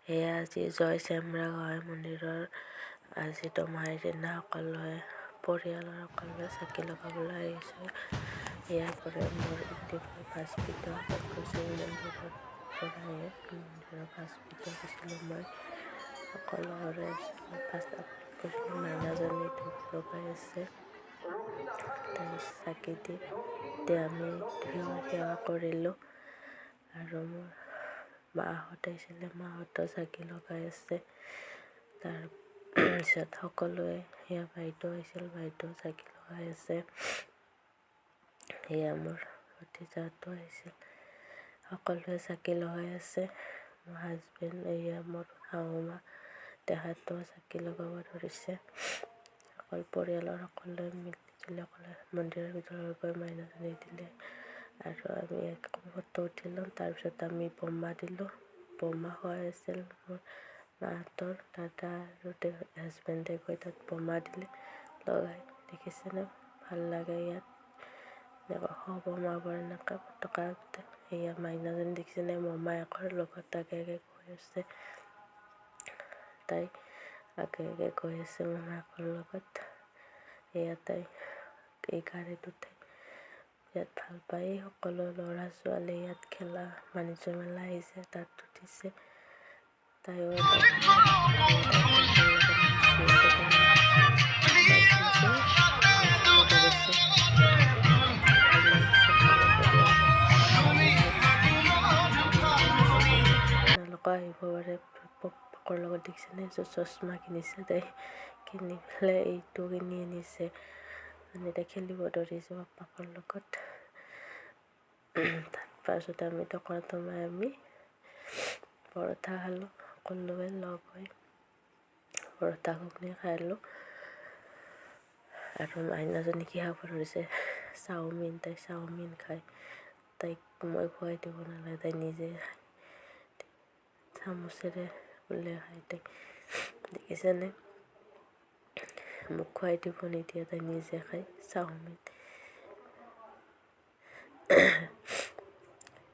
সেয়া আজি জয় চেমৰা গোহাঁই মন্দিৰৰ আজি দোমাহীৰ দিনা সকলোৱে পৰিয়ালৰ সকলোৱে চাকি লগাবলৈ আহিছোঁ। ইয়াৰ পৰা মোৰ ইতিমধ্যে ভাস্পিত পদ্মশ্ৰী মন্দিৰৰ পৰাই মন্দিৰৰ ভাস্পিত দিছিলোঁ মই সকলোৰে ফাৰ্ষ্ট আপলোড কৰিছিলোঁ। মাইনাজনী ধূপ লগাই আছে, তাই চাকি দি আমি সেৱা কৰিলোঁ আৰু মোৰ মাহঁত আহিছিলে, মাহঁতো চাকি লগাই আছে। তাৰপিছত সকলোৱে সেয়া বাইদেউ আহিছিল, বাইদেউ চাকি লগাই আছে। সেয়া মোৰ ভতিজাটো আহিছিল, সকলোৱে চাকি লগাই আছে। মোৰ হাজবেণ্ড এয়া মোৰ শাহুমা তেখেতেও চাকি লগাব ধৰিছে। অকল পৰিয়ালৰ সকলোৱে মিলি মন্দিৰৰ ভিতৰত গৈ মাইনাজনী দিলে আৰু আমি ফটো উঠিলোঁ। তাৰপিছত আমি বোমা দিলোঁ, বোমা খোৱাই আছিল মোৰ মাহঁতৰ দাদা আৰু হাজবেণ্ডে গৈ তাত বোমা দিলে লগাই। দেখিছেনে ভাল লাগে ইয়াত এনেকুৱা বোমাবোৰ এনেকুৱা ফটকা সেয়া মাইনাজনী দেখিছেনে মোমায়েকৰ লগত আগে গৈ আছে, তাই আগে গৈ আছে মোমায়েকৰ লগত। এয়া তাই এই গাড়ীত উঠে, ইয়াত ভাল পায় সকলো ল'ৰা ছোৱালী ইয়াত খেলা বাণিজ্য মেলা আহিছে তাত উঠিছে। তাইও এবাৰ তাই লগৰ লগত নাচি আছে, তাই নাচিছে নাচিব ধৰিছে, ভাল লাগিছে সকলো পৰিয়ালে। আপোনালোকে আহিব পাৰে পকৰ লগত দেখিছেনে চশমা কিনিছে, তাই কিনি পেলাই এইটো কিনি আনিছে, তাই খেলিব ধৰিছে পাপাকৰ লগত। তাৰপাছত আমি দোকানত সোমাই আমি পৰঠা খালোঁ, সকলোৱে লগ হৈ পৰঠা ঘুগুনি খালোঁ। আৰু মাইনাজনী কি খাব ধৰিছে চাওমিন, তাই চাওমিন খায়, তাইক মই খুৱাই দিব নালাগে, তাই নিজে খায়, চামুচেৰে বোলে খায়। তাই দেখিছেনে মোক খুৱাই দিব নিদিয়ে, তাই নিজে খায় চাওমিন।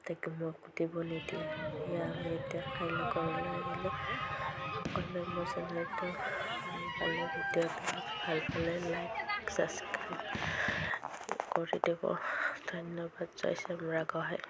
তাইক মোক দিব নিদিয়ে। সেয়া আমি এতিয়া খাই ঘৰলৈ আহিলোঁ। সকলোৱে মোৰ চেনেলটো ভাল পালে, ভিডিঅ'টো ভাল পালে লাইক ছাবস্ক্ৰাইব কৰি দিব। ধন্যবাদ। জয় চেমৰা গোহাঁই।